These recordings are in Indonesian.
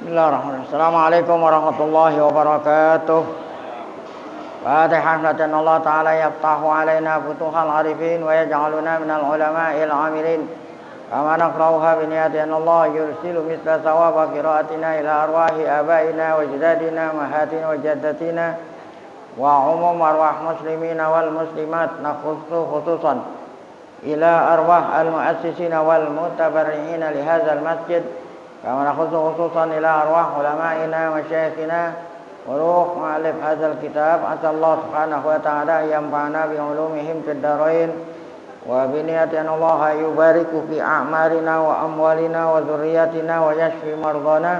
Bismillahirrahmanirrahim. Assalamualaikum warahmatullahi wabarakatuh. Fatihah dan Allah Ta'ala yaftahu alaina futuhal arifin wa yaj'aluna minal ulama'il amilin. Kama naqra'uha biniyati an Allah yursilu misla sawaba qira'atina ila arwahi abaina wa jadadina mahatina wa jaddatina wa umum arwah muslimina wal muslimat nakhussu khususan ila arwah al-muassisina wal mutabarri'ina li hadzal masjid. Kama nakhussu khususan ila arwah ulama'ina wa masyayikhina وروح مؤلف هذا الكتاب أسأل الله سبحانه وتعالى أن ينفعنا بعلومهم في الدارين وبنية أن الله يبارك في أعمارنا وأموالنا وذرياتنا ويشفي مرضانا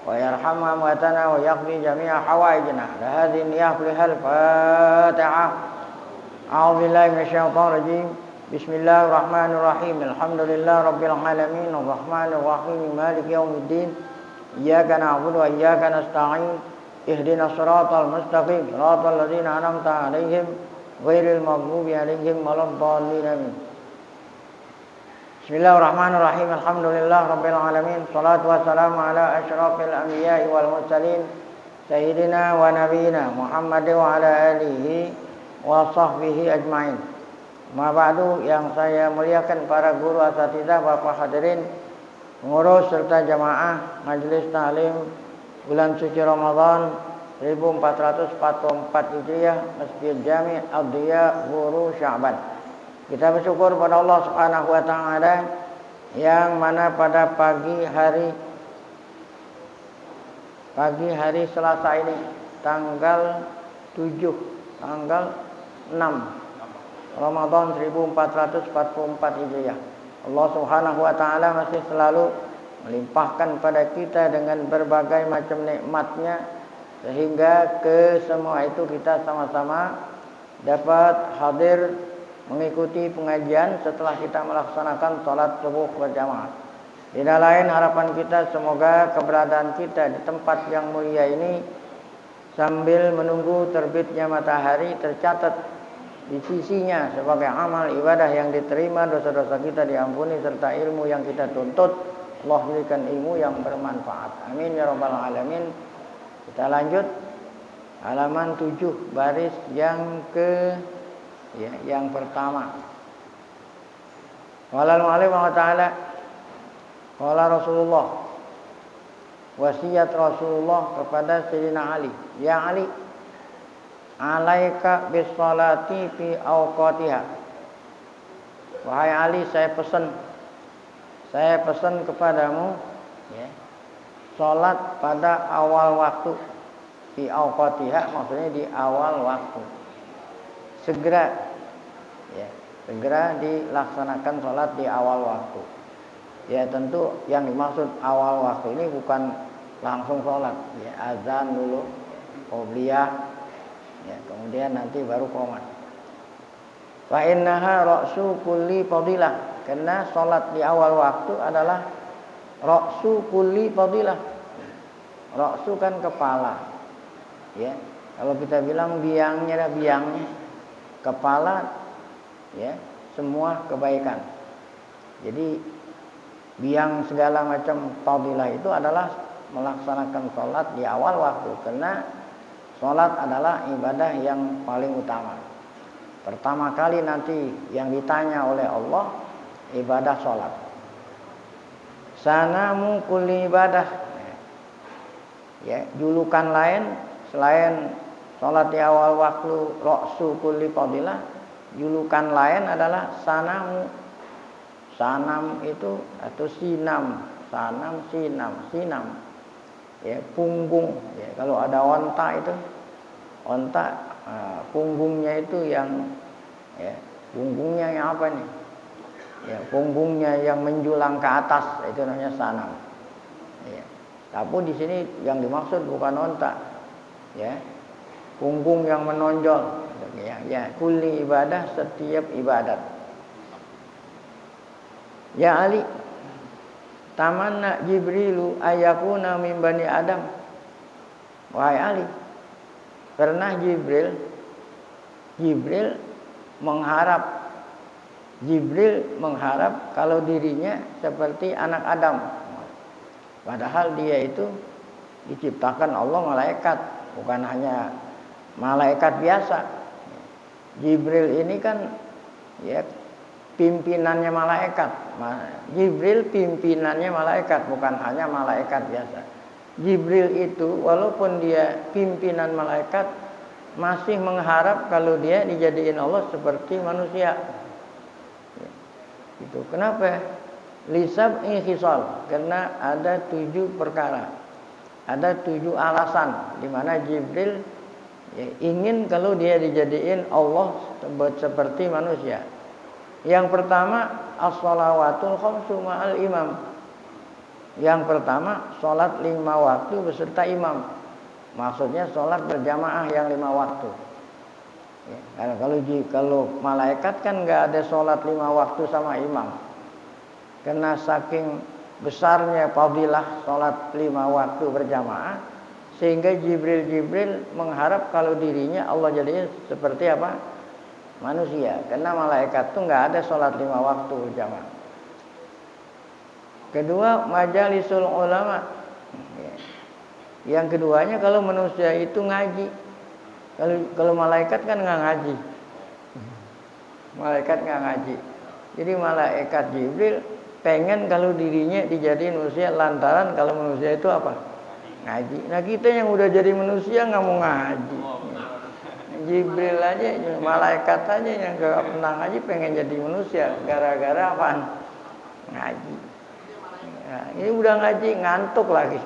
ويرحم أمواتنا ويقضي جميع حوائجنا لهذه النية لها الفاتحة. أعوذ بالله من الشيطان الرجيم. بسم الله الرحمن الرحيم. الحمد لله رب العالمين الرحمن الرحيم مالك يوم الدين إياك نعبد وإياك نستعين اهدنا الصراط المستقيم صراط الذين أنعمت عليهم غير المغضوب عليهم ولا الضالين آمين. Bismillahirrahmanirrahim. Alhamdulillah rabbil alamin. Shalatu wassalamu ala asyrafil anbiya'i wal mursalin sayyidina wa nabiyina Muhammad wa ala alihi wa sahbihi ajmain. Ma ba'du, yang saya muliakan para guru asatidzah, Bapak hadirin, pengurus serta jamaah Majelis Ta'lim bulan suci Ramadan 1444 Hijriah Masjid Jami' Ad-Diya Guru Sya'ban. Kita bersyukur pada Allah Subhanahu wa taala yang mana pada pagi hari Selasa ini tanggal 6 Ramadan 1444 Hijriah, Allah Subhanahu wa taala masih selalu melimpahkan pada kita dengan berbagai macam nikmatnya, sehingga ke semua itu kita sama-sama dapat hadir mengikuti pengajian setelah kita melaksanakan sholat subuh berjamaah. Tidak lain harapan kita semoga keberadaan kita di tempat yang mulia ini sambil menunggu terbitnya matahari tercatat di sisinya sebagai amal ibadah yang diterima, dosa-dosa kita diampuni, serta ilmu yang kita tuntut Allah berikan ilmu yang bermanfaat. Amin ya rabbal alamin. Kita lanjut halaman 7 baris yang pertama. Qala al-mu'allif wa ta'ala qala Rasulullah, wasiat Rasulullah kepada Sayyidina Ali, ya Ali, alaika bis salati fi awqatiha. Wahai Ali, saya pesan kepadamu, ya, salat pada awal waktu. Fi awqatiha maksudnya di awal waktu. Segera dilaksanakan salat di awal waktu. Ya, tentu yang dimaksud awal waktu ini bukan langsung salat, ya, azan dulu, qobliyah, ya, kemudian nanti baru qomat. Fa innaha ra'su kulli fadilah. Karena sholat di awal waktu adalah ra'su kulli fadilah. Ra'su kan kepala, ya. Kalau kita bilang biangnya, kepala, ya, semua kebaikan. Jadi biang segala macam fadilah itu adalah melaksanakan sholat di awal waktu. Karena sholat adalah ibadah yang paling utama. Pertama kali nanti yang ditanya oleh Allah ibadah sholat. Sanamu kulli ibadah, ya, julukan lain selain sholat di awal waktu ra'su kulli fadilah, julukan lain adalah sanamu. Sanam itu atau sinam, sinam, ya, punggung, ya. Kalau ada onta itu punggungnya itu yang, ya, punggungnya yang apa nih? Ya, punggungnya yang menjulang ke atas itu namanya sanam. Ya. Tapi di sini yang dimaksud bukan onta, ya, punggung yang menonjol. Ya, kulli ibadah, setiap ibadat. Ya Ali, tamanna Jibrilu ayakuna min bani Adam. Wahai Ali, pernah Jibril mengharap kalau dirinya seperti anak Adam. Padahal dia itu diciptakan Allah malaikat, bukan hanya malaikat biasa. Jibril ini kan ya pimpinannya malaikat. Jibril pimpinannya malaikat, bukan hanya malaikat biasa. Jibril itu walaupun dia pimpinan malaikat, masih mengharap kalau dia dijadiin Allah seperti manusia. Itu kenapa? Lisab inkhisal, karena ada 7 perkara, ada 7 alasan di mana Jibril ya, ingin kalau dia dijadiin Allah seperti manusia. Yang pertama as-shalawatul khamsu ma'al imam. Yang pertama sholat 5 waktu beserta imam. Maksudnya sholat berjamaah yang 5 waktu. Ya, kalau malaikat kan nggak ada sholat 5 waktu sama imam. Karena saking besarnya fadilah sholat 5 waktu berjamaah, sehingga Jibril mengharap kalau dirinya Allah jadikan seperti apa? Manusia. Karena malaikat tuh nggak ada sholat 5 waktu berjamaah. Kedua, majalisul ulama. Yang keduanya kalau manusia itu ngaji. Kalau malaikat kan nggak ngaji. Malaikat nggak ngaji. Jadi malaikat Jibril pengen kalau dirinya dijadiin manusia lantaran kalau manusia itu apa? Ngaji. Nah kita yang udah jadi manusia nggak mau ngaji. Jibril aja, malaikat aja yang gak pernah ngaji pengen jadi manusia. Gara-gara apaan? Ngaji. Nah, ini udah ngaji ngantuk lagi.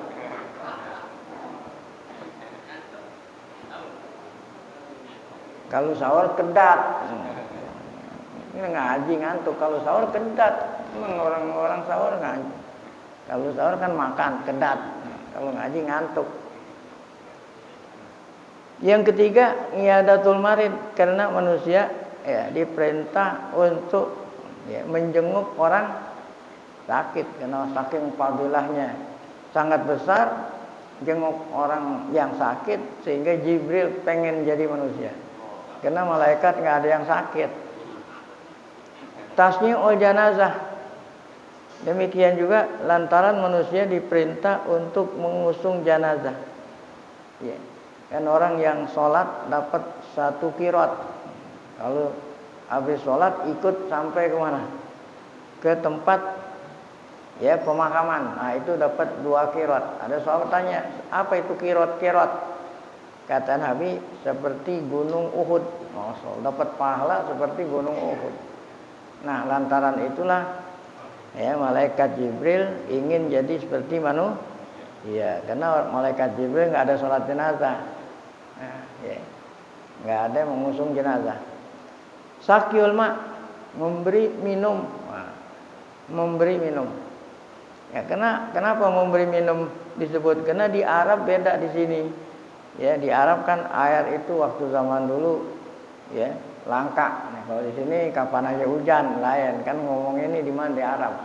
Kalau sahur kedat. Ini ngaji ngantuk. Kalau sahur kedat. Memang orang-orang sahur ngaji. Kalau sahur kan makan kedat. Kalau ngaji ngantuk. Yang ketiga, ngiyadatul marid, karena manusia ya diperintah untuk ya, menjenguk orang sakit, karena saking fadilahnya sangat besar jenguk orang yang sakit, sehingga Jibril pengen jadi manusia. Karena malaikat nggak ada yang sakit. Tasni'ul janazah. Demikian juga lantaran manusia diperintah untuk mengusung jenazah. Ya. Kan orang yang sholat dapat 1 qiraat. Kalau habis sholat ikut sampai kemana? Ke tempat ya pemakaman. Nah itu dapat 2 qiraat. Ada sahabat tanya, apa itu qiraat? Kata Nabi, seperti gunung Uhud. Dapat pahala seperti gunung Uhud. Nah lantaran itulah ya malaikat Jibril ingin jadi seperti manusia. Ya, karena malaikat Jibril nggak ada sholat jenazah. Nah, ya. Nggak ada mengusung jenazah. Sakyul ma, memberi minum. Nah, memberi minum. Ya, kenapa memberi minum disebut? Karena di Arab beda di sini. Ya, di Arab kan air itu waktu zaman dulu ya langka. Nah, kalau di sini kapan aja hujan, lain kan ngomong ini di mana di Arab.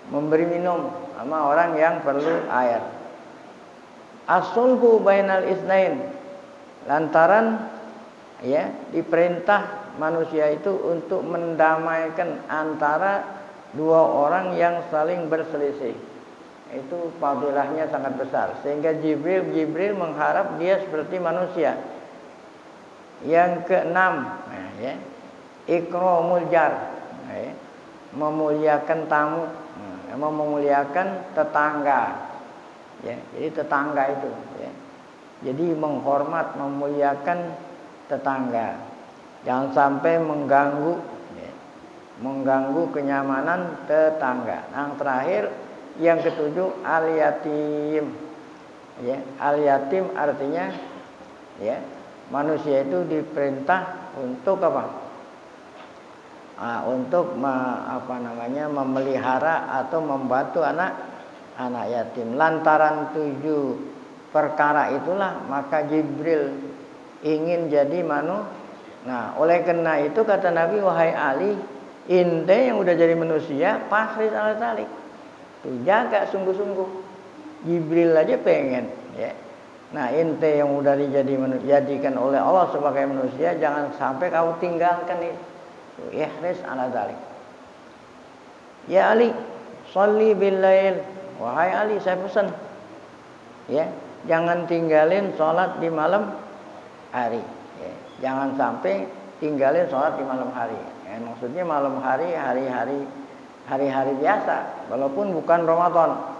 Memberi minum sama orang yang perlu air. As-sulhu bainal isnain. Lantaran ya diperintah manusia itu untuk mendamaikan antara 2 orang yang saling berselisih. Itu fadilahnya sangat besar. Sehingga Jibril mengharap dia seperti manusia. Yang keenam, ya, ikramul jar, ya, memuliakan tamu, memuliakan tetangga. Ya, jadi tetangga itu. Ya. Jadi menghormat, memuliakan tetangga. Jangan sampai mengganggu kenyamanan tetangga. Yang terakhir, yang ketujuh, al-yatim. Ya, al-yatim artinya ya, manusia itu diperintah untuk apa? Untuk memelihara atau membantu anak yatim. Lantaran 7 perkara itulah maka Jibril ingin jadi manusia. Nah, oleh karena itu kata Nabi, wahai Ali, ente yang udah jadi manusia, fahris ala talik. Tuh, jaga sungguh-sungguh. Jibril aja pengen, ya. Nah, ente yang udah dijadikan oleh Allah sebagai manusia, jangan sampai kamu tinggalkan itu. Ihris ala talik. Ya Ali, sholli bil lail wahai Ali, saya pesan, ya, jangan tinggalin sholat di malam hari. Ya, jangan sampai tinggalin sholat di malam hari. Ya, maksudnya malam hari, hari-hari biasa, walaupun bukan Ramadan.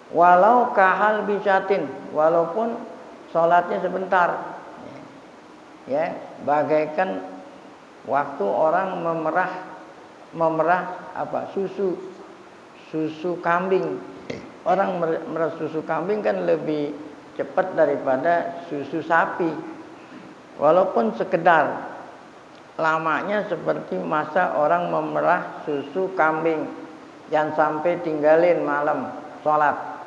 Walau kahal bisatin, walaupun sholatnya sebentar. Ya, bagaikan waktu orang memerah apa? Susu kambing. Orang merah susu kambing kan lebih cepat daripada susu sapi. Walaupun sekedar, lamanya seperti masa orang memerah susu kambing. Jangan sampai tinggalin malam sholat.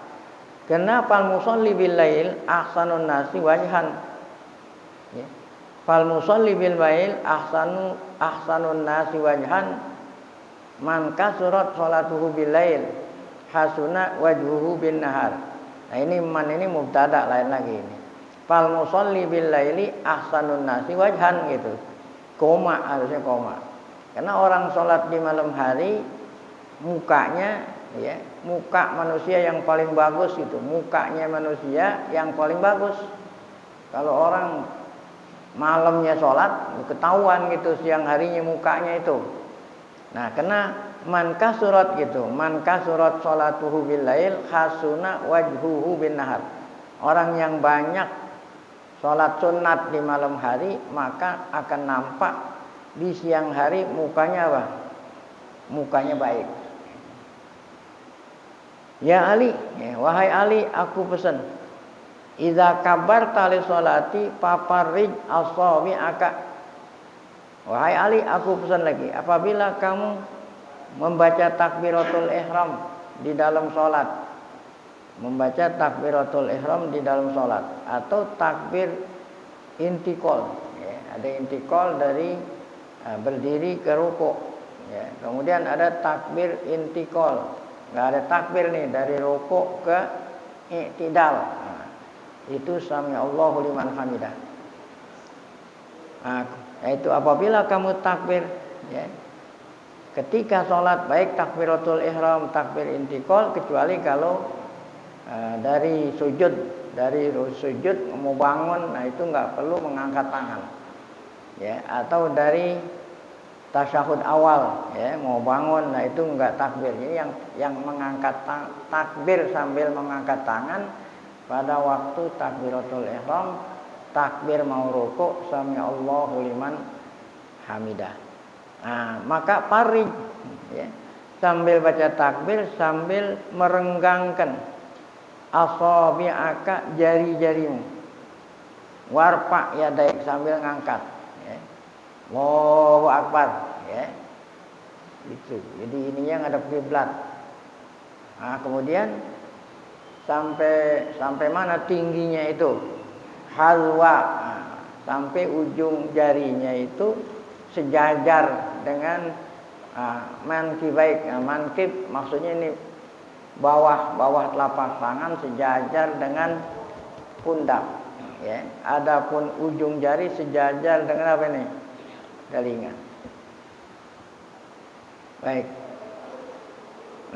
Kenapa al-musalli bil lail ahsanun nasi wajhan? Ya. Fal musalli bil lail ahsanun nasi wajhan man kasurat salatuhu bil lail hasuna wajhuhu bin nahar. Nah, ini man ini mubtada, lain lagi ini. Fal musalli bil laili ahsanun nasi wajhan gitu. Koma, harusnya koma. Karena orang sholat di malam hari mukanya, ya, muka manusia yang paling bagus itu, mukanya manusia yang paling bagus. Kalau orang malamnya sholat, ketahuan gitu siang harinya mukanya itu. Nah, kena man kasurat gitu, man kasurat sholatuhu bil lail hasuna wajhuhu bin nahar. Orang yang banyak sholat sunat di malam hari, maka akan nampak di siang hari mukanya apa? Mukanya baik. Ya Ali, ya, wahai Ali, aku pesan, idza kabarta li sholati paparrij asabi'aka. Wahai Ali, aku pesan lagi, apabila kamu membaca takbiratul ihram di dalam sholat, membaca takbiratul ihram di dalam sholat, atau takbir intikal, ya, ada intikal dari berdiri ke rukuk, ya. Kemudian ada takbir intikal, nggak ada takbir nih dari rukuk ke i'tidal. Nah, itu sami Allahu liman hamidah. Nah, yaitu apabila kamu takbir, ya, ketika sholat, baik takbiratul ihram, takbir intikal, kecuali kalau dari sujud mau bangun, nah itu nggak perlu mengangkat tangan, ya, atau dari tasyahud awal, ya, mau bangun, nah itu nggak takbir. Jadi yang mengangkat takbir sambil mengangkat tangan pada waktu takbiratul ihram, takbir mau rukuk, sami Allahu liman hamidah. Nah, maka paring, ya, sambil baca takbir sambil merenggangkan asabi'aka, jari-jarimu, warfa yadaik, sambil ngangkat, ya. Allahu Akbar, ya. Itu. Jadi ininya ngadep kiblat. Nah, kemudian sampai mana tingginya itu? Halwa. Nah, sampai ujung jarinya itu sejajar dengan mankibaik. Nah, mankib maksudnya ini bawah telapak tangan sejajar dengan pundak, ya. Adapun ujung jari sejajar dengan apa ini? Telinga. Baik.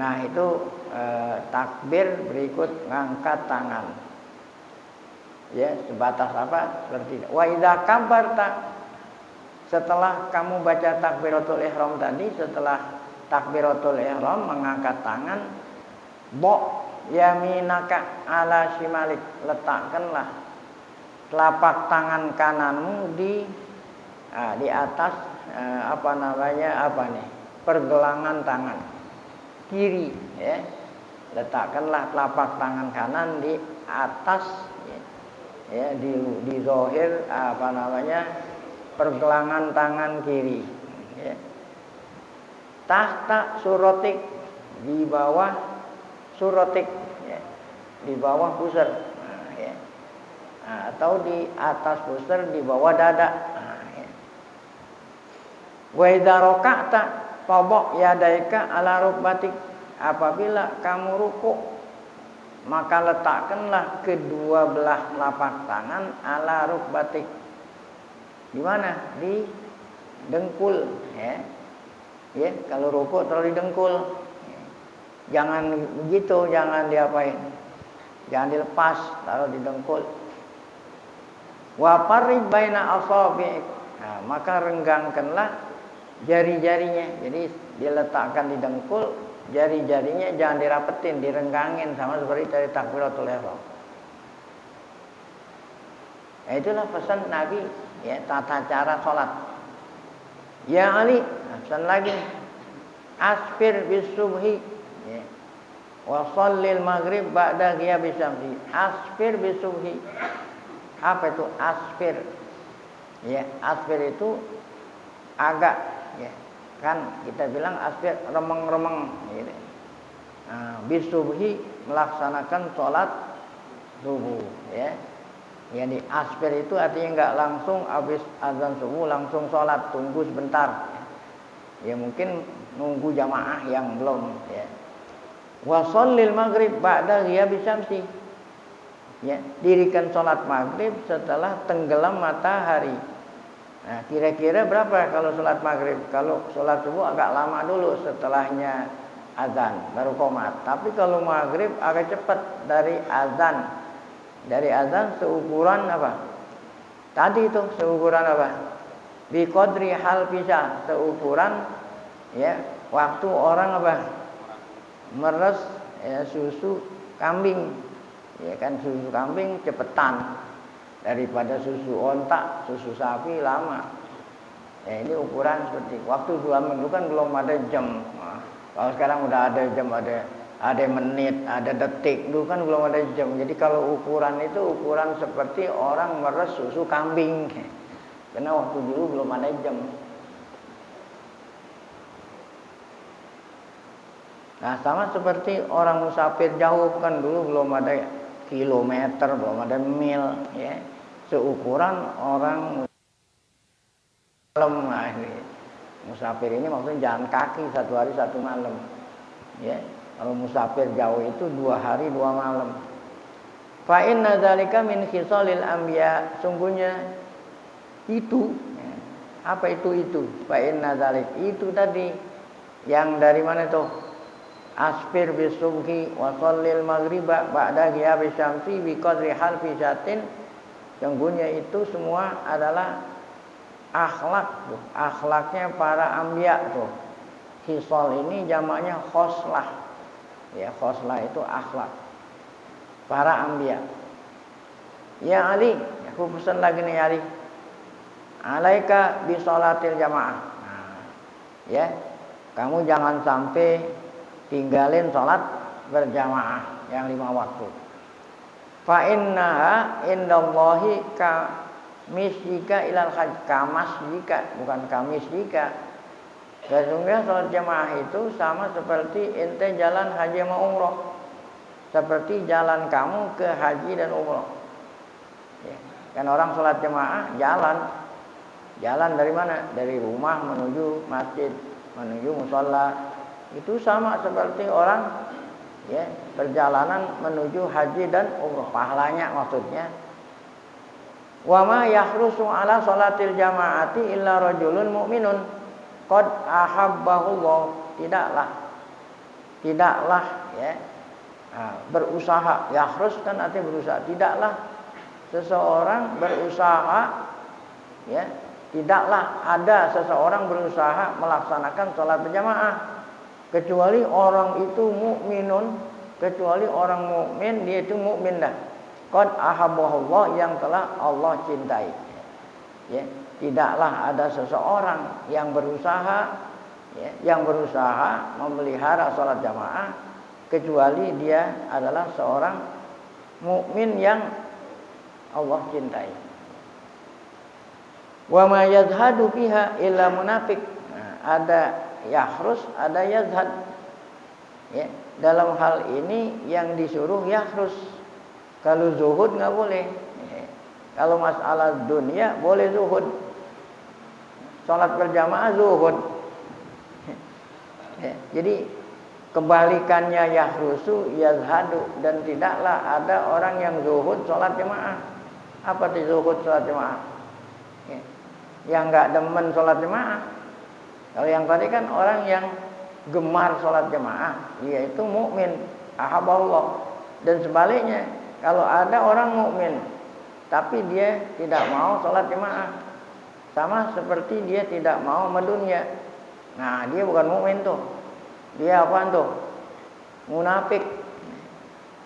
Nah, itu takbir berikut ngangkat tangan. Ya, sebatas apa? Seperti itu. Wa idza kabarta, setelah kamu baca takbiratul ihram tadi, setelah takbiratul ihram mengangkat tangan, yaminaka ala shimalik, letakkanlah telapak tangan kananmu di atas pergelangan tangan kiri, ya. Letakkanlah telapak tangan kanan di atas, ya, di zahir pergelangan tangan kiri, ya. Tahta surotik, di bawah surotik, ya, di bawah pusar, ya. Atau di atas pusar, di bawah dada. Ya. Wa idza raka'ta fadha yadaika ala rukbatik, apabila kamu rukuk maka letakkanlah kedua belah telapak tangan ala rukbatik. Di mana? Di dengkul, ya. Ya, kalau rukuk taruh di dengkul. Jangan begitu, jangan diapain. Jangan dilepas, taruh di dengkul. Wa farrij baina asabi'ik. Nah, maka renggangkanlah jari-jarinya. Jadi diletakkan di dengkul, jari-jarinya jangan dirapetin, direnggangin sama seperti dari takbiratul ihram. Nah, itulah pesan Nabi, ya, tata cara sholat. Ya Ali, pesan lagi, asfir bis subhi, ya. Wa shallil maghrib ba'da ghiyabis syamsi. Asfir bis subhi. Apa itu asfir? Ya, asfir itu agak, ya. Kan kita bilang asfir remeng-remeng, gitu. Nah, bis subhi melaksanakan sholat subuh, ya. Yang di asfir itu artinya enggak langsung habis azan subuh langsung sholat, tunggu sebentar. Ya mungkin nunggu jamaah yang belum, ya. Wa shallil maghrib ba'da ghiyabis syamsi. Ya, dirikan sholat maghrib setelah tenggelam matahari. Nah, kira-kira berapa kalau sholat maghrib? Kalau sholat subuh agak lama dulu setelahnya azan baru qomat. Tapi kalau maghrib agak cepat dari azan. Dari azan seukuran apa? Tadi itu seukuran apa? Bi qadri hal pisah, seukuran, ya, waktu orang apa? Meres, ya, susu kambing. Ya kan, susu kambing cepetan daripada susu onta, susu sapi lama. Ya, ini ukuran seperti waktu 2 minggu kan belum ada jam. Nah, kalau sekarang udah ada jam, ada menit, ada detik. Dulu kan belum ada jam. Jadi kalau ukuran itu ukuran seperti orang meres susu kambing. Karena waktu dulu belum ada jam. Nah, sama seperti orang musafir jauh kan dulu belum ada kilometer, belum ada mil, ya. Seukuran orang malam. Nah, musafir ini maksudnya jalan kaki 1 hari 1 malam, ya. Kalau musafir jauh itu 2 hari 2 malam. Fa inna dzalika min khisalil anbiya. Sungguhnya itu, ya. Apa itu? Fa inna dzalik itu tadi yang dari mana itu? Asfir bis subhi wa shallil maghriba ba'da ghiyabis syamsi bi qadri halfi syatin. Sungguhnya itu semua adalah akhlak tuh. Akhlaknya para anbiya tuh. Khisal ini jamaknya khoslah. Ya, khoslah itu akhlak para anbiya. Ya Ali, aku pesan lagi nih Ali. Alaika bi sholatil jamaah. Nah, ya, kamu jangan sampai tinggalin sholat berjamaah yang 5 waktu. Fa innaha indallahi ka misjika ilal hajj, kamasjika, bukan kamisjika. Sesungguhnya sholat jamaah itu sama seperti ente jalan haji sama umroh. Seperti jalan kamu ke haji dan umroh, ya. Kan orang sholat jamaah jalan dari mana? Dari rumah menuju masjid, menuju musola. Itu sama seperti orang, ya, perjalanan menuju haji dan umroh, pahalanya maksudnya. Wa ma yahrusu ala sholatil jamaati illa rajulun mu'minun qad ahabbahullah. Tidaklah, ya, berusaha. Yahrus kan artinya berusaha. Tidaklah seseorang berusaha, ya, tidaklah ada seseorang berusaha melaksanakan sholat berjamaah kecuali orang itu mukminun, kecuali orang mukmin, dia itu mukmin dah. Qad ahabbahullah, yang telah Allah cintai. Ya, tidaklah ada seseorang yang berusaha, ya, yang berusaha memelihara sholat jamaah kecuali dia adalah seorang mukmin yang Allah cintai. Wa ma yazhadu fiha illa munafik. Nah, ada yahrus, ada yazhad. Ya, dalam hal ini yang disuruh yahrus. Kalau zuhud nggak boleh. Ya. Kalau masalah dunia boleh zuhud. Sholat berjamaah zuhud. Ya, jadi kebalikannya yahrusu yazhadu, dan tidaklah ada orang yang zuhud sholat jamaah. Apa itu zuhud sholat jamaah? Ya, yang nggak demen sholat jamaah. Kalau yang tadi kan orang yang gemar sholat jamaah, dia itu mukmin, ahabballah. Dan sebaliknya, kalau ada orang mukmin tapi dia tidak mau sholat jamaah, sama seperti dia tidak mau mendunia. Nah, dia bukan mukmin tuh. Dia apa tuh? Munafik.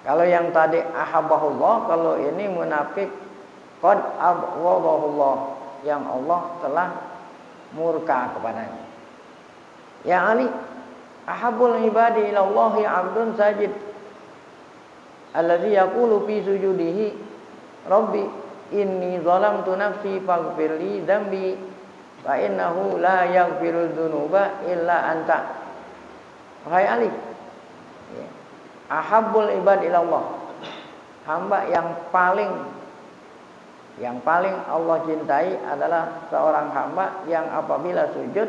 Kalau yang tadi ahabbahullah, kalau ini munafik qad abghadahullah, yang Allah telah murka kepadanya. Ya Ali, ahabbul ibadi ilallahi abdun sajid alladzi yaqulu fi sujudihi rabbi inni zalamtu nafsi faghfirli dzambi fa innahu la yaghfiru dzunuba illa anta. Wahai Ali, ahabbul ibad ilallah, hamba yang paling Allah cintai adalah seorang hamba yang apabila sujud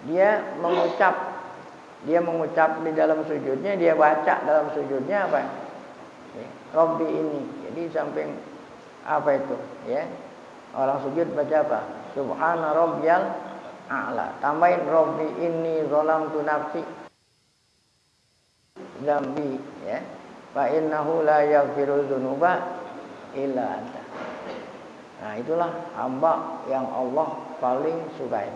dia mengucap di dalam sujudnya, dia baca dalam sujudnya apa? Rabbi ini. Jadi samping apa itu? Ya. Orang sujud baca apa? Subhana rabbiyal a'la. Tambahin Rabbi inni zalamtu nafsi dzambi, ya. Fa innahu la yaghfiru dzunuba illa anta. Nah, itulah hamba yang Allah paling sukai.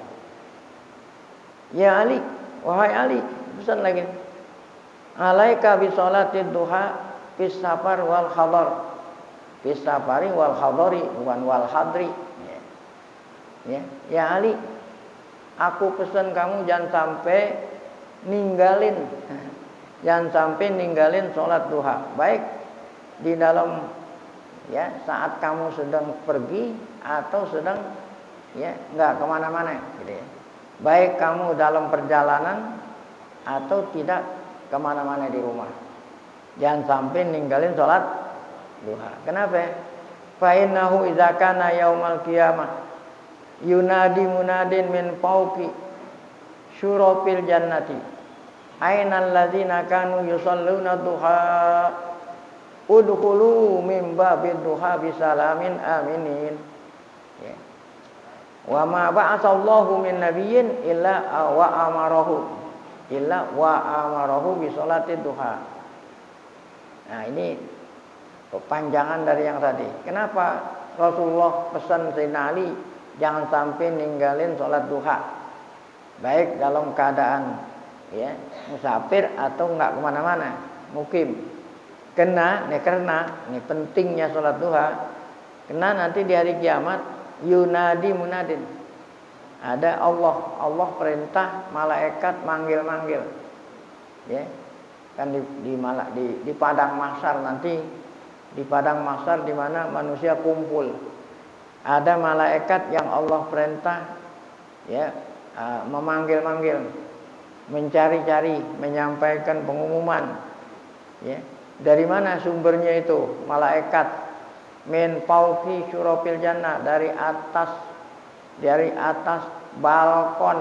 Ya Ali, wahai Ali, pesan lagi. Alaika bi sholatid duha fis safar wal hadar. Fis safari wal hadari, bukan wal hadri. Ya Ali, aku pesan kamu jangan sampai ninggalin sholat duha, baik di dalam saat kamu sedang pergi atau sedang nggak kemana-mana, gitu ya. Baik kamu dalam perjalanan atau tidak kemana-mana di rumah, jangan sampai ninggalin sholat duha. Kenapa? Fa innahu idza kana yaumal qiyamah yunadi munadin min fawqi syurafil jannati ainal ladzina kanu yusalluna duha udkhulu min babid duha bisalamin aminin. Wa ma ba'atsallahu min nabiyyin illa wa amarahu bi sholatid duha. Nah, ini kepanjangan dari yang tadi. Kenapa Rasulullah pesan Sayyidina Ali jangan sampai ninggalin sholat duha, baik dalam keadaan musafir atau enggak kemana-mana, mukim. Karena ini pentingnya sholat duha. Karena nanti di hari kiamat yunadi munadin, ada Allah perintah malaikat manggil-manggil, ya kan di padang mahsyar nanti, di padang mahsyar di mana manusia kumpul, ada malaikat yang Allah perintah memanggil-manggil, mencari-cari, menyampaikan pengumuman, ya. Dari mana sumbernya itu? Malaikat min fauqi syurafil jannah, dari atas balkon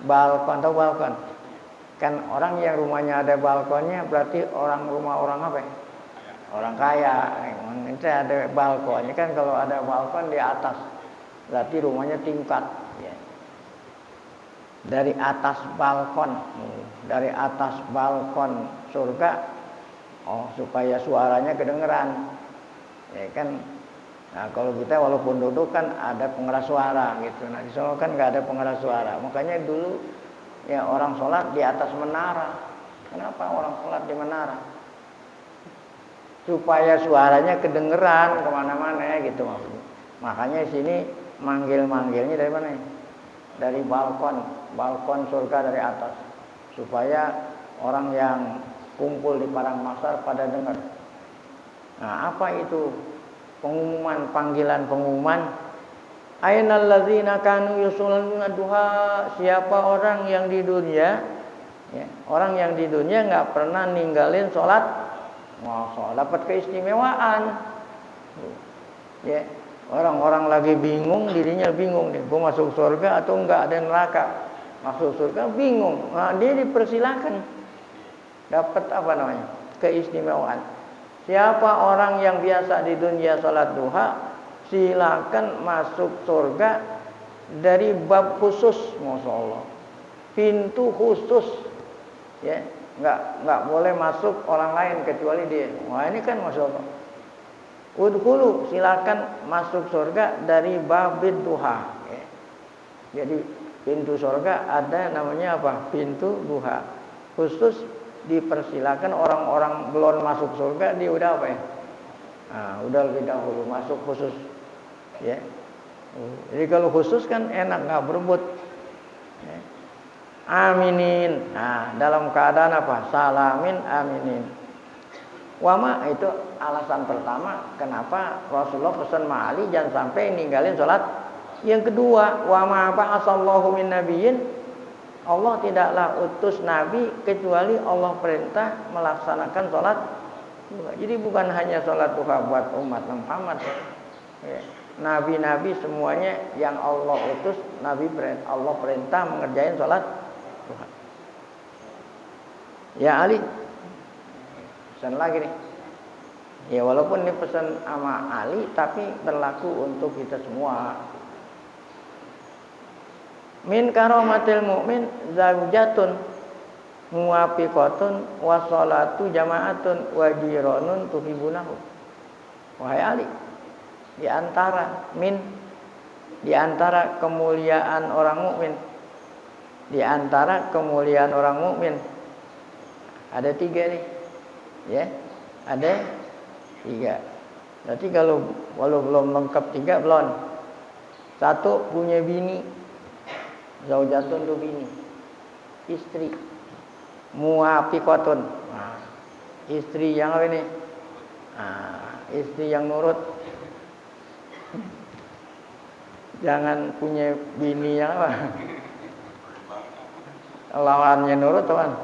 atau balkon. Kan orang yang rumahnya ada balkonnya berarti rumah orang apa? Orang kaya. Ini ada balkonnya kan, kalau ada balkon di atas berarti rumahnya tingkat, ya. Dari atas balkon surga, supaya suaranya kedengeran, ya kan. Nah, kalau kita walaupun duduk kan ada pengeras suara gitu. Nah, di Solo kan nggak ada pengeras suara, makanya dulu orang sholat di atas menara. Kenapa orang sholat di menara? Supaya suaranya kedengeran kemana-mana, gitu maksudnya. Makanya di sini manggilnya dari mana? Dari balkon surga, dari atas, supaya orang yang kumpul di padang mahsyar pada dengar. Nah, apa itu panggilan pengumuman? Ainal ladzina kanu yusalluna duha, siapa orang yang di dunia nggak pernah ninggalin sholat, dapat keistimewaan. Ya, orang-orang lagi bingung, dirinya bingung nih, gue masuk surga atau enggak, ada neraka. Masuk surga bingung, nah, dia dipersilakan dapat keistimewaan. Siapa orang yang biasa di dunia sholat duha, silakan masuk surga dari bab khusus, masya Allah. pintu khusus, ya, nggak boleh masuk orang lain kecuali dia. Wah ini kan masya Allah. Udkhulu, silakan masuk surga dari babid duha. Ya. Jadi pintu surga ada namanya apa? Pintu duha. Khusus dipersilakan orang-orang belum masuk surga dia udah apa ya? Nah, udah lebih dahulu masuk khusus. Ya. Jadi kalau khusus kan enak nggak berebut. Ya. Aminin. Nah, dalam keadaan apa? Salamin aminin. Wama itu alasan pertama kenapa Rasulullah pesan Ali jangan sampai ninggalin sholat. Yang kedua, wama ba'asallahu min nabiyyin, Allah tidaklah utus nabi kecuali Allah perintah melaksanakan sholat. Jadi bukan hanya sholat duha buat umat Muhammad. Ya. Nabi-nabi semuanya yang Allah utus, Allah perintah mengerjain sholat duha. Ya Ali, pesan lagi nih. Ya walaupun ini pesan sama Ali tapi berlaku untuk kita semua. Min karomatil mu'min zaujatun muwafiqatun wa sholatu jama'atun wa jiranun tuhibunahu. Wahai Ali, di antara kemuliaan orang mukmin, di antara kemuliaan orang mukmin ada 3 nih. Ya, ada 3. Berarti kalau belum lengkap 3 belum. 1 punya bini. Zaujatun tuh bini. Istri. Muwafiqatun. Nah, istri yang apa ini? Nah, istri yang nurut. Jangan punya bini yang apa? Lawannya nurut teman.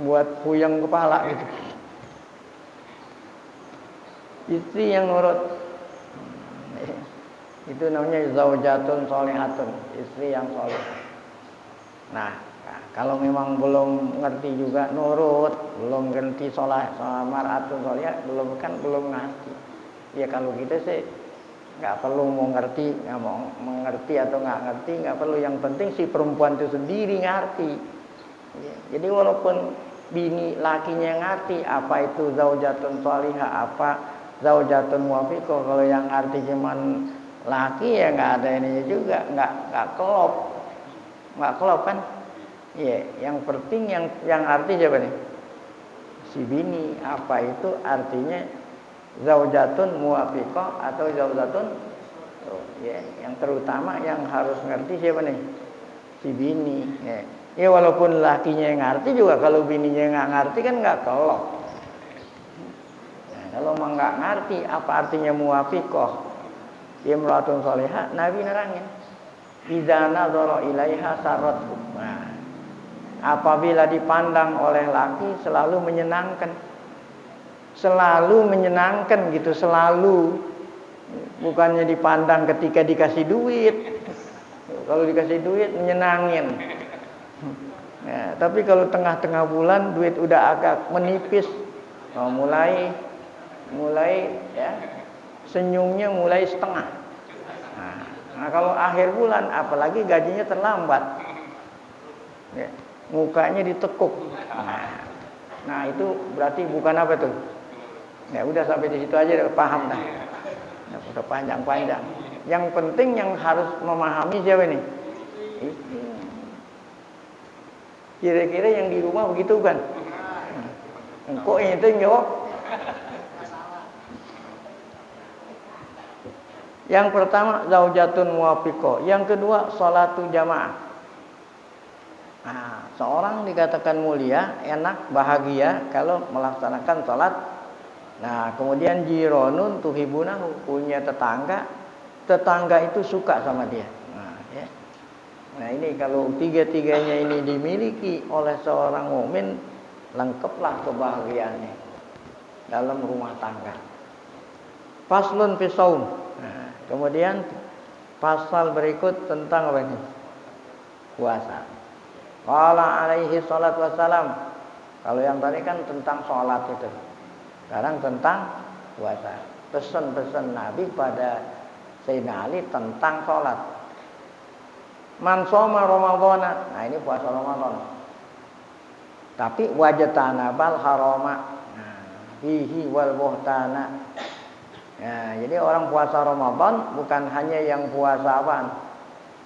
Buat puyeng kepala gitu. Istri yang nurut. Itu namanya zaujatun sholihatun, istri yang sholih. Nah, kalau memang belum ngerti juga nurut, belum ngerti maratun sholihah, belum ngerti. Ya kalau kita sih nggak perlu mau ngerti, nggak mau mengerti atau nggak ngerti, nggak perlu. Yang penting si perempuan itu sendiri ngerti. Ya, jadi walaupun bini lakinya ngerti apa itu zaujatun sholihah, apa zaujatun muwafiqah, kalau yang ngerti cuman laki ya nggak ada ininya juga, nggak klop kan. Iya, yang penting yang arti siapa nih? Si bini. Apa itu artinya zaujatun muwafiqah atau zaujatun? Ya, yang terutama yang harus ngerti siapa nih? Si bini. Ya walaupun lakinya yang ngerti juga, kalau bininya nggak ngerti kan nggak klop. Nah, kalau emang nggak ngerti apa artinya muwafiqah, imratun sholihah, Nabi nerangin. Idza nadhara ilaiha sarathu. Nah, apabila dipandang oleh laki selalu menyenangkan. Selalu menyenangkan gitu, selalu. Bukannya dipandang ketika dikasih duit. Kalau dikasih duit menyenangin. Nah, tapi kalau tengah-tengah bulan duit udah agak menipis, mulai ya senyumnya mulai setengah. Nah kalau akhir bulan apalagi gajinya terlambat, ya, mukanya ditekuk. Nah itu berarti bukan apa tuh? Ya udah sampai di situ aja udah paham dah. Ya, udah panjang-panjang. Yang penting yang harus memahami siapa nih? Kira-kira yang di rumah begitu kan? Kok itu jawab? Yang pertama zaujatun muwafiqah, yang kedua sholatu jamaah. Nah, seorang dikatakan mulia, enak, bahagia kalau melaksanakan sholat. Nah, kemudian jironun tuhibunahu, punya tetangga itu suka sama dia. Nah, ya. Nah ini kalau 3-tiganya ini dimiliki oleh seorang mukmin, lengkaplah kebahagiaannya dalam rumah tangga. Faslun fi shaum. Nah, kemudian pasal berikut tentang apa ini? Puasa. Qala alaihi salatu wassalam. Kalau yang tadi kan tentang sholat itu. Sekarang tentang puasa. Pesan-pesan Nabi pada Sayyidina Ali tentang sholat. Man shoma Ramadhana. Nah, ini puasa Ramadan. Tapi wajtanabal harama. Nah, fihi wal buhtana. Nah, jadi orang puasa Ramadan bukan hanya yang puasa apaan?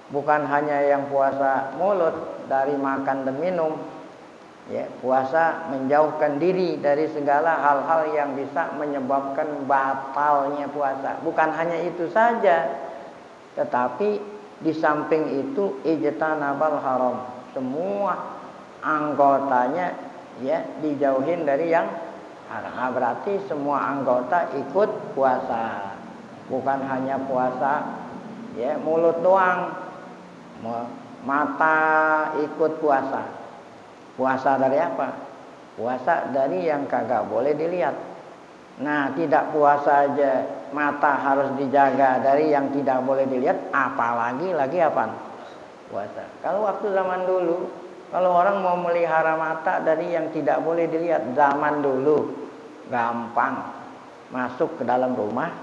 Bukan hanya yang puasa mulut dari makan dan minum. Ya, puasa menjauhkan diri dari segala hal-hal yang bisa menyebabkan batalnya puasa. Bukan hanya itu saja, tetapi di samping itu ijtanabal haram. Semua anggotanya ya dijauhin dari yang haram. Nah, berarti semua anggota ikut puasa. Bukan hanya puasa ya mulut doang. Mata ikut puasa. Puasa dari apa? Puasa dari yang kagak boleh dilihat. Nah, tidak puasa aja mata harus dijaga dari yang tidak boleh dilihat, apalagi lagi apa? Puasa. Kalau waktu zaman dulu, kalau orang mau melihara mata dari yang tidak boleh dilihat, zaman dulu gampang. Masuk ke dalam rumah,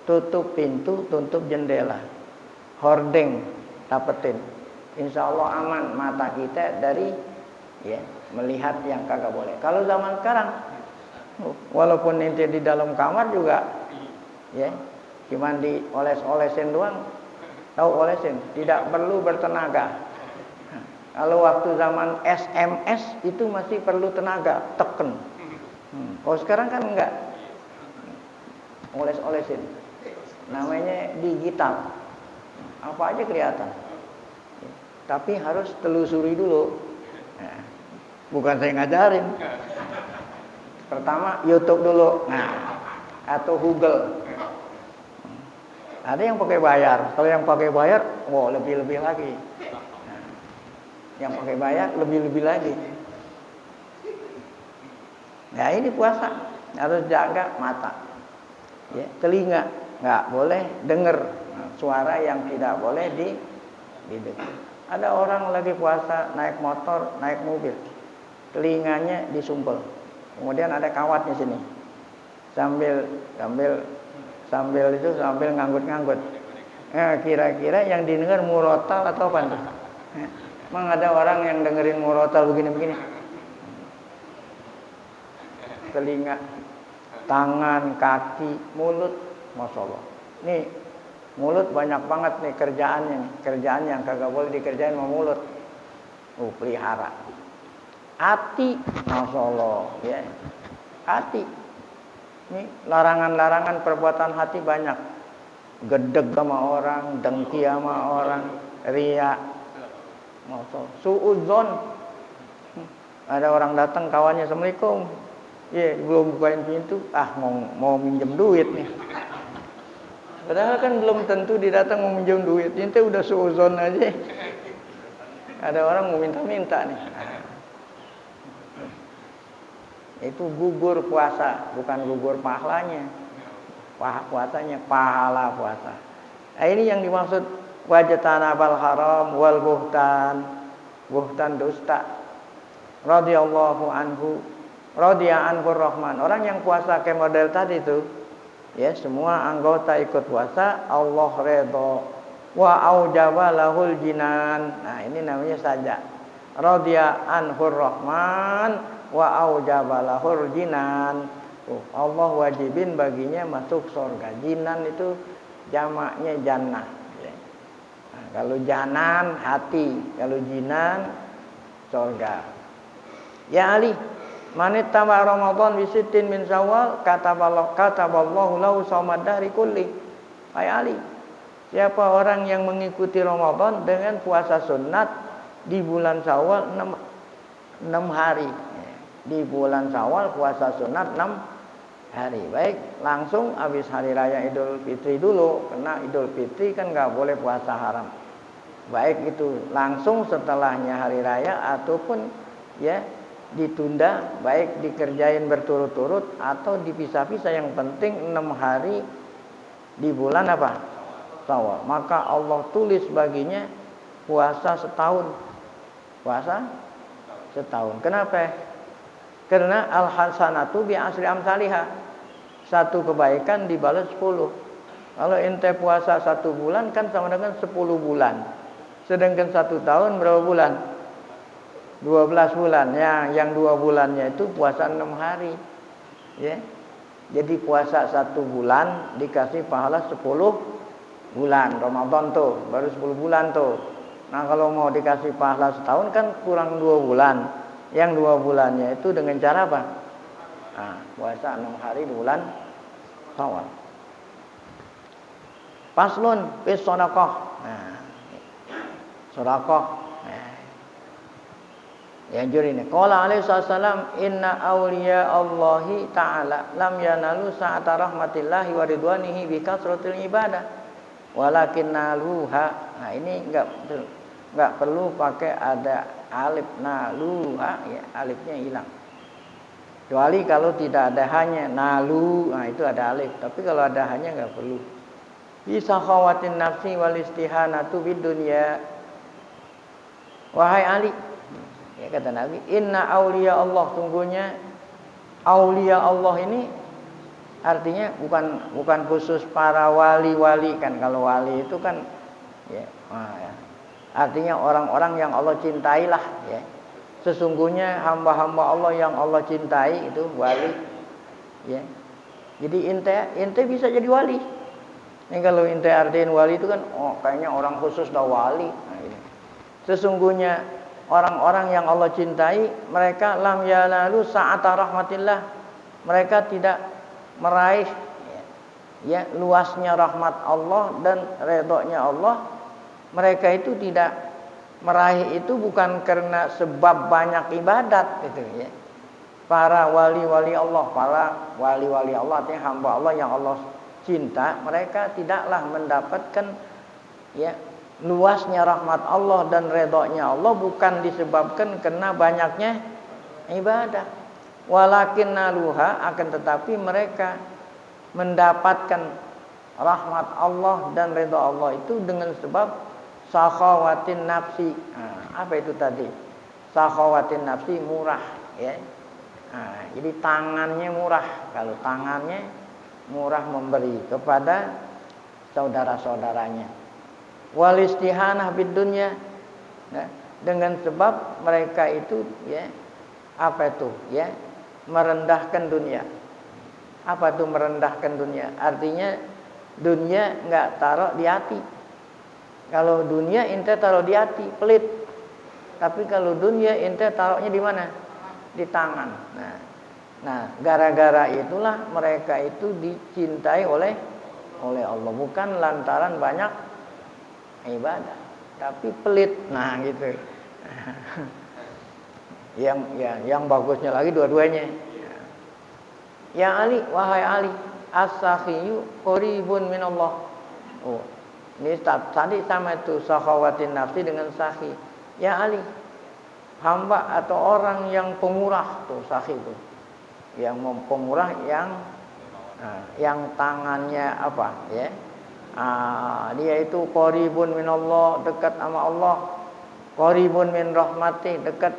tutup pintu, tutup jendela. Hording dapetin. Insya Allah aman mata kita dari ya melihat yang kagak boleh. Kalau zaman sekarang walaupun ente di dalam kamar juga ya cuman dioles-olesin doang. Tahu olesin, tidak perlu bertenaga. Kalau waktu zaman SMS itu masih perlu tenaga, teken. Kalau sekarang kan enggak. Oles-olesin. Namanya digital. Apa aja kelihatan. Tapi harus telusuri dulu. Nah, bukan saya ngajarin. Pertama YouTube dulu, nah atau Google. Ada yang pakai bayar. Kalau yang pakai bayar, wow lebih-lebih lagi. Nah, yang pakai bayar lebih-lebih lagi. Nah ini puasa harus jaga mata, ya, telinga nggak boleh dengar suara yang tidak boleh didengar. Ada orang lagi puasa naik motor, naik mobil, telinganya disumpel, kemudian ada kawatnya sini, sambil nganggut-nganggut. Kira-kira yang didengar murotal atau apa tuh? Emang ada orang yang dengerin murotal begini-begini? Telinga, tangan, kaki, mulut, masya Allah. Nih mulut banyak banget nih kerjaannya nih. Kerjaan yang kagak boleh dikerjain sama mulut. Pelihara. Hati, masya Allah, ya. Hati. Ini larangan-larangan perbuatan hati banyak. Gedeg sama orang, dengki sama orang, riya. Masya Allah. Suudzon. Ada orang datang kawannya, Assalamualaikum. Ya, belum bukain pintu. Mau minjem duit nih. Padahal kan belum tentu dia datang mau minjem duit. Ini udah suuzon aja. Ada orang mau minta-minta nih. Itu gugur puasa, bukan gugur pahalanya. Puasanya pahala puasa. Nah, ini yang dimaksud wajtanabal haram wal buhtan dusta. Radhiyallahu anhu, radiya anhu rahman. Orang yang puasa kayak model tadi itu, ya semua anggota ikut puasa, Allah redha wa aujaba lahul jinan. Nah ini namanya saja radiya anhur rahman wa aujaba lahul jinan. Allah wajibin baginya masuk surga. Jinan itu jamaknya jannah. Nah, kalau janan hati, kalau jinan surga. Ya Ali, manit tama Ramadan bisitin min Syawal kataballahu lahu shaumad dahri kulli. Hai Ali, siapa orang yang mengikuti Ramadan dengan puasa sunat di bulan Syawal 6 hari. Di bulan Syawal puasa sunat 6 hari. Baik, langsung habis hari raya Idul Fitri dulu, karena Idul Fitri kan enggak boleh puasa haram. Baik itu langsung setelahnya hari raya ataupun ya ditunda, baik dikerjain berturut-turut atau dipisah-pisah, yang penting 6 hari di bulan apa? Syawal. Maka Allah tulis baginya puasa setahun. Puasa setahun. Kenapa? Karena al-hasanatu bi asri amsalihah. Satu kebaikan dibalas 10. Kalau ente puasa 1 bulan kan sama dengan 10 bulan. Sedangkan 1 tahun berapa bulan? 12 bulan. Yang 2 bulannya itu puasa 6 hari. Ya. Jadi puasa 1 bulan dikasih pahala 10 bulan. Ramadan tuh baru 10 bulan tuh. Nah kalau mau dikasih pahala setahun kan kurang 2 bulan. Yang 2 bulannya itu dengan cara apa? Nah, puasa 6 hari di bulan Syawal. Faslun fis shadaqah. Nah, sedekah. Nah, yang juri ini. Qala alaihi wasallam inna awliya Allahi ta'ala lam yanalu sa'ata rahmatillahi wa ridwanihi bi kasratil ibadah walakin naluha. Nah, ini enggak perlu pakai ada alif naluha ya, alifnya hilang. Kecuali kalau tidak ada hanya nalu, nah itu ada alif. Tapi kalau ada hanya enggak perlu. Bisa khawatin nafsi wal istihanatu bid dunya. Wahai Ali, ya kata Nabi, inna auliya Allah, sungguhnya auliya Allah ini artinya bukan khusus para wali-wali kan. Kalau wali itu kan ya, ya. Artinya orang-orang yang Allah cintai lah ya. Sesungguhnya hamba-hamba Allah yang Allah cintai itu wali ya. Jadi ente bisa jadi wali. Ini kalau ente artiin wali itu kan kayaknya orang khusus dah wali. Nah, ini. Sesungguhnya orang-orang yang Allah cintai, mereka lam yanalu sa'ata rahmatillah. Mereka tidak meraih ya luasnya rahmat Allah dan redha-Nya Allah. Mereka itu tidak meraih itu bukan karena sebab banyak ibadat gitu ya. Para wali-wali Allah, artinya hamba Allah yang Allah cinta, mereka tidaklah mendapatkan ya luasnya rahmat Allah dan redha-Nya Allah bukan disebabkan karena banyaknya ibadah. Walakin naluha, akan tetapi mereka mendapatkan rahmat Allah dan redha Allah itu dengan sebab sakhawatin nafsi. Nah, apa itu tadi? Sakhawatin nafsi murah ya. Nah, jadi tangannya murah. Kalau tangannya murah memberi kepada saudara-saudaranya. Wal istihanah bid dunya, nah, dengan sebab mereka itu ya apa itu ya merendahkan dunia. Apa itu merendahkan dunia? Artinya dunia enggak taruh di hati. Kalau dunia ente taruh di hati pelit, tapi kalau dunia ente taruhnya di mana? Di tangan. Nah gara-gara itulah mereka itu dicintai oleh Allah, bukan lantaran banyak ibadah, tapi pelit. Nah gitu. yang bagusnya lagi dua-duanya. Ya Ali, wahai Ali, as-sakhiyu qaribun minallah. Oh, ini tadi sama itu sakhawatin nafsi dengan sakhi. Ya Ali, hamba atau orang yang pemurah tuh sakhi itu. Yang pemurah yang tangannya apa ya? Dia itu qaribun minallah, dekat sama Allah. Qaribun min rahmati, dekat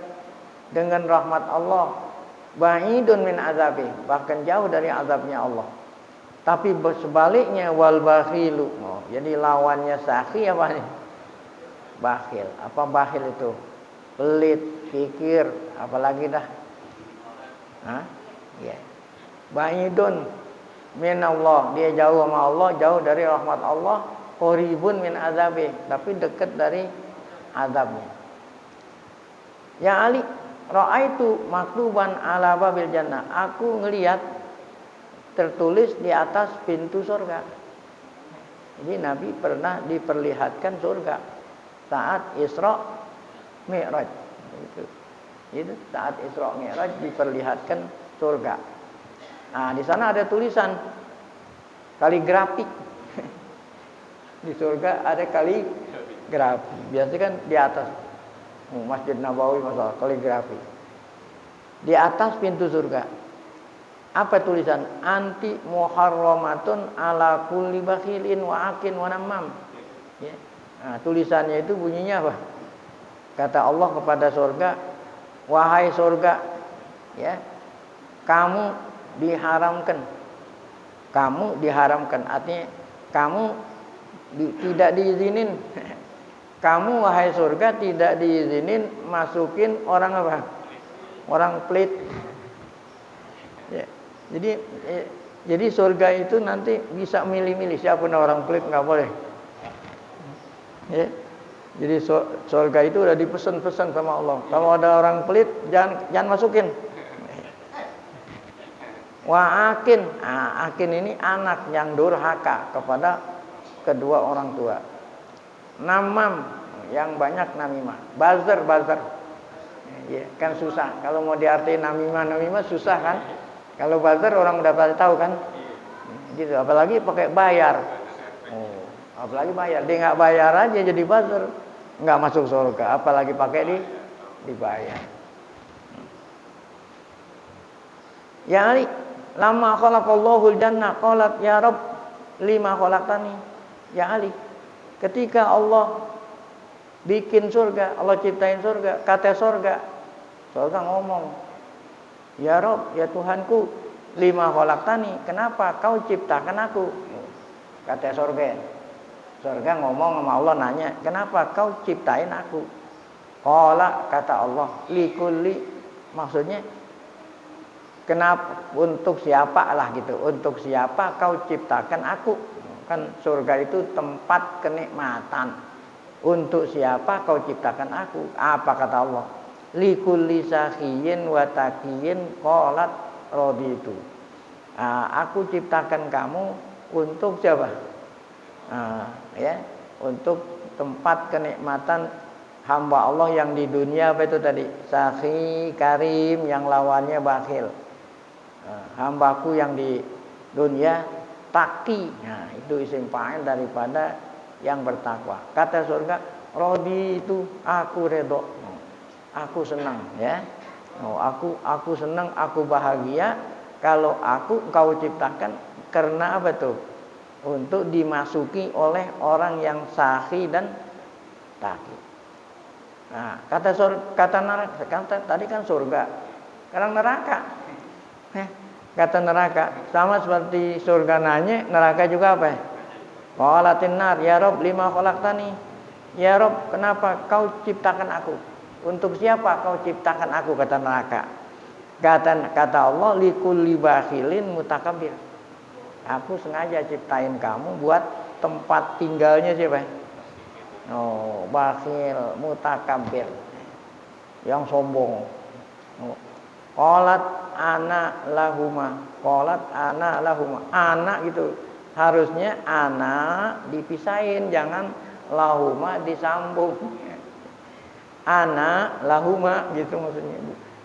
dengan rahmat Allah. Ba'idun min azabi, bahkan jauh dari azabnya Allah. Tapi sebaliknya wal bakhilu. Jadi lawannya sakhi apa nih? Bakhil. Apa bakhil itu? Pelit, pikir, apalagi dah. Ya. Ba'idun min Allah, dia jauh sama Allah, jauh dari rahmat Allah. Qaribun min azabi, tapi dekat dari azabnya. Ya Ali, ra'aitu maktuban ala babil jannah. Aku ngelihat tertulis di atas pintu surga. Jadi Nabi pernah diperlihatkan surga saat Isra Mi'raj. Itu saat Isra Mi'raj diperlihatkan surga. Nah, di sana ada tulisan kaligrafi. Di surga ada kaligrafi. Biasanya kan di atas Masjid Nabawi masalah kaligrafi. Di atas pintu surga. Apa tulisan? Anti muharramatun ala kulli bakhilin wa akin wa namam. Ya. Nah, tulisannya itu bunyinya apa? Kata Allah kepada surga, wahai surga, ya, kamu diharamkan, artinya kamu tidak diizinin Kamu wahai surga tidak diizinin masukin orang apa? Orang pelit. Ya. Jadi surga itu nanti bisa milih-milih siapa orang pelit, nggak boleh. Ya. Jadi surga itu udah dipesan-pesan sama Allah. Kalau ada orang pelit jangan masukin. Wa akin. Akin ini anak yang durhaka kepada kedua orang tua. Namam yang banyak namimah. Bazar. Ya, kan susah. Kalau mau diartiin namimah susah kan? Kalau bazar orang udah pada tahu kan? Gitu. Apalagi pakai bayar. Apalagi bayar. Dia nggak bayar aja jadi bazar, nggak masuk surga. Apalagi pakai dibayar. Ya Ali, lama khalaqallahu al-jannah qalat ya Rabb lima khalaqtani. Ya Ali, ketika Allah bikin surga, Allah ciptain surga, kata surga ngomong, ya Rob, ya Tuhanku, lima khalaqtani, kenapa kau ciptakan aku? Kata surga ngomong sama Allah, nanya, kenapa kau ciptain aku? Qala, kata Allah, likulli, maksudnya kenapa, untuk siapa lah gitu, untuk siapa kau ciptakan aku? Kan surga itu tempat kenikmatan. Untuk siapa kau ciptakan aku? Apa kata Allah? Likulli sakhiyin wa taqiyin qalat raditu. Aku ciptakan kamu untuk siapa? Ya, untuk tempat kenikmatan hamba Allah yang di dunia, apa itu tadi? Sakhi, karim, yang lawannya bakhil. Hambaku yang di dunia taqi. Nah, itu isim fa'il daripada yang bertakwa. Kata surga, rodi itu aku redho, aku senang, ya. Aku senang, aku bahagia kalau kau ciptakan karena apa tuh? Untuk dimasuki oleh orang yang sakhi dan taqi. Nah, kata neraka, tadi kan surga, sekarang neraka. Kata neraka sama seperti surga nanya, neraka juga apa? Qalatin nar, ya Rob lima khalaqtani. Ya Rob, kenapa kau ciptakan aku? Untuk siapa kau ciptakan aku? Kata neraka. Kata Allah, likulli bakhilin mutakabbir. Aku sengaja ciptain kamu buat tempat tinggalnya siapa? Bakhil, mutakabbir, yang sombong. Qalat ana lahuma. Anak gitu. Harusnya anak dipisahin, jangan lahuma disambung. Anak lahuma gitu maksudnya.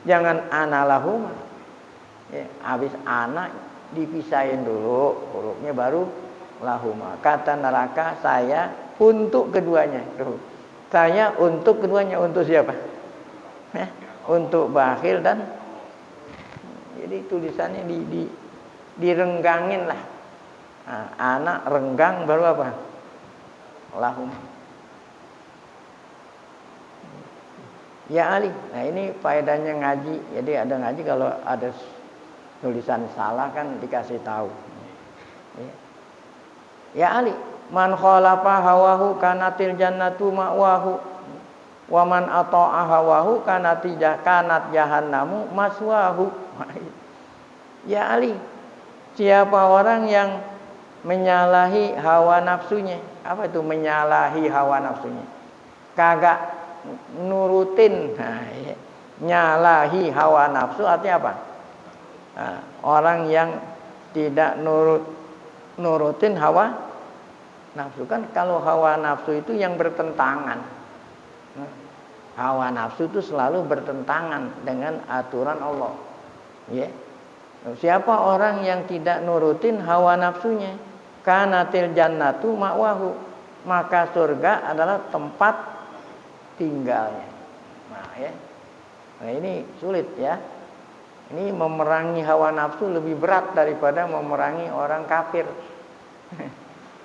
Jangan ana lahuma. Ya, habis anak dipisahin dulu, hurufnya baru lahuma. Kata neraka, saya untuk keduanya. Saya untuk keduanya, untuk siapa? Untuk bakhil dan, jadi tulisannya direnggangin lah. Anak renggang baru apa? Lahum. Ya Ali. Nah, ini faedahnya ngaji. Jadi ada ngaji, kalau ada tulisan salah kan dikasih tahu. Ya Ali, man khalafa hawahu kanatil jannatu ma'wahu wa man ata'a hawahu kanat jahannamu maswahu. Ya Ali, siapa orang yang menyalahi hawa nafsunya? Apa itu menyalahi hawa nafsunya? Kagak nurutin. Nyalahi hawa nafsu artinya apa? Orang yang tidak nurutin hawa nafsu. Kan kalau hawa nafsu itu yang bertentangan. Hawa nafsu itu selalu bertentangan dengan aturan Allah. Ya. Siapa orang yang tidak nurutin hawa nafsunya, kanatil jannatu ma'wahu, maka surga adalah tempat tinggalnya. Nah, ini sulit ya. Ini memerangi hawa nafsu lebih berat daripada memerangi orang kafir.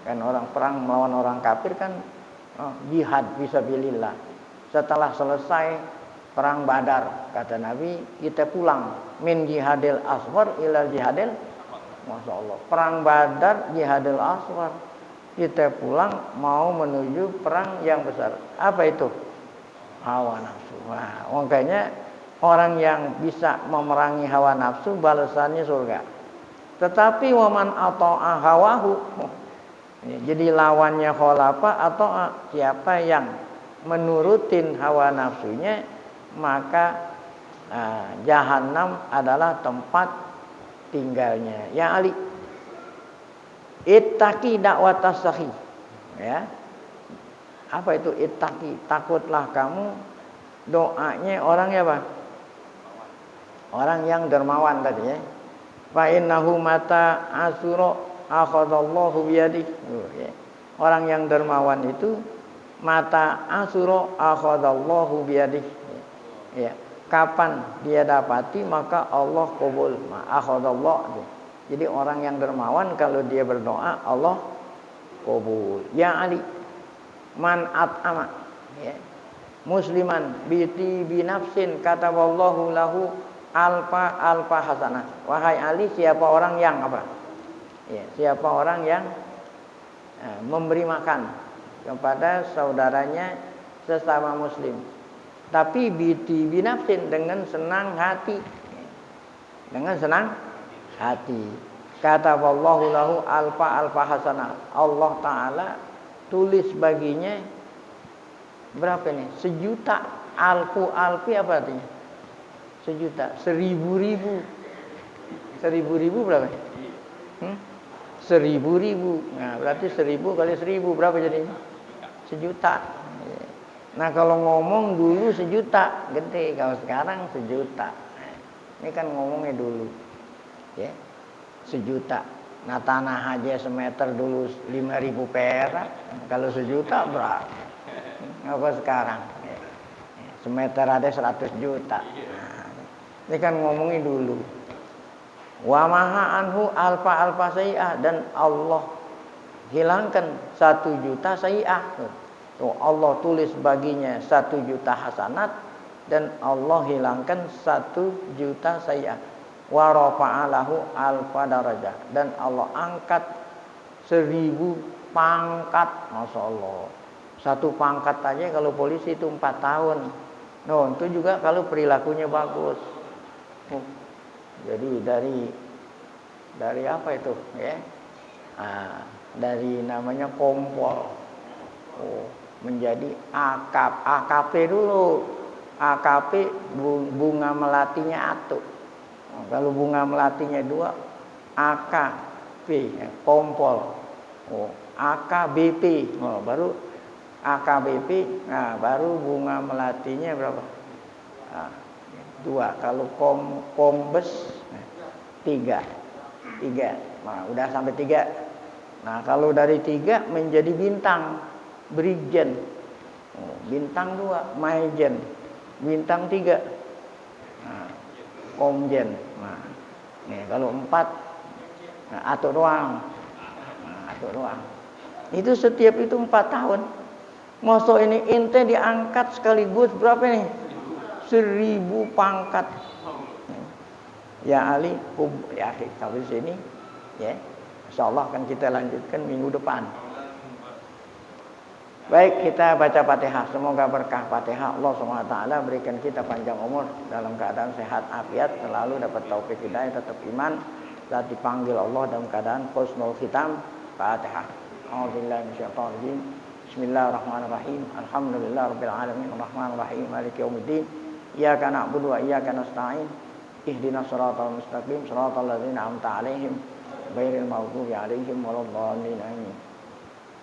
Kan orang perang melawan orang kafir kan jihad fisabilillah. Setelah selesai perang Badar, kata Nabi, kita pulang min jihadil asghar ila jihadil, Masya Allah, perang Badar jihadil asghar, kita pulang mau menuju perang yang besar. Apa itu? Hawa nafsu. Nah, makanya orang yang bisa memerangi hawa nafsu balasannya surga. Tetapi waman ata'a hawahu, jadi lawannya khalafa atau siapa yang menurutin hawa nafsunya, maka jahanam adalah tempat tinggalnya. Ya Ali, ittaqi da'watas sahi. Ya. Apa itu ittaqi? Takutlah kamu doanya orang ya, Pak? Orang yang dermawan tadi ya. Fa innahu mata asura akhadallahu biyadi. Orang yang dermawan itu mata asura akhadallahu biyadi. Ya. Kapan dia dapati maka Allah qabul. Akhadallahu. Jadi orang yang dermawan kalau dia berdoa Allah qabul. Ya Ali, man at'ama ya, musliman biti binafsin kataballahu lahu alfa hasanah. Wahai Ali, siapa orang yang apa? Ya, siapa orang yang memberi makan kepada saudaranya sesama muslim, tapi biti binafsin, dengan senang hati. Dengan senang hati. Kataballahu lahu alfa hasanah. Allah Ta'ala tulis baginya berapa nih? 1.000.000. Alfi apa artinya? 1.000.000. 1.000.000. 1.000.000 berapa? 1.000.000. Nah, berarti 1.000 kali 1.000 berapa jadinya? 1.000.000. Nah, kalau ngomong dulu 1.000.000 gede, kalau sekarang 1.000.000. Ini kan ngomongnya dulu. Ya. 1.000.000. Nah, tanah aja semeter dulu 5.000 perak. Kalau 1.000.000 berapa? Apa sekarang? Semeter ada 100 juta. Nah, ini kan ngomongin dulu. Wa maha anhu alfa sayi'ah, dan Allah hilangkan 1.000.000 sayi'ah. Tuh, Allah tulis baginya 1.000.000 hasanat, dan Allah hilangkan 1.000.000 sayi'ah. Wa rafa'alahu alfa darajah, dan Allah angkat 1.000 pangkat. Masya Allah. Satu pangkat aja kalau polisi itu 4 tahun. No, itu juga kalau perilakunya bagus. Jadi dari apa itu ya? Dari namanya kompol. Menjadi AKP dulu. AKP bunga melatinya 1. Kalau bunga melatinya 2, AKP ya, kompol. AKBP. Baru AKBP, nah baru bunga melatinya berapa? 2. Kalau kombes 3. Nah, udah sampai 3. Nah, kalau dari 3 menjadi bintang, brigjen. Bintang 2, maijen. Bintang 3, nah, komjen. Nah, nih kalau 4, nah, atuk doang. Nah, atuk doang. Itu setiap itu 4 tahun. Masa ini ente diangkat sekaligus berapa nih? 1.000 pangkat. Ya Ali, ya sampai sini ya. Insyaallah akan kita lanjutkan minggu depan. Baik, kita baca Fatihah. Semoga berkah Fatihah Allah SWT berikan kita panjang umur dalam keadaan sehat afiat, selalu dapat taufik hidayah, tetap iman saat dipanggil Allah dalam keadaan husnul khitam. Fatihah. A'udzubillahi minasyaitonir rajim. Bismillahirrahmanirrahim. Alhamdulillahirabbil alamin, arrahmanir rahim, maliki yaumiddin. Iyyaka na'budu wa iyyaka nasta'in. Ihdinas siratal mustaqim, siratal ladzina an'amta 'alaihim ghairil maghdubi 'alaihim waladdallin. Amin.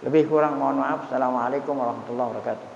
Lebih kurang mohon maaf. Assalamualaikum warahmatullahi wabarakatuh.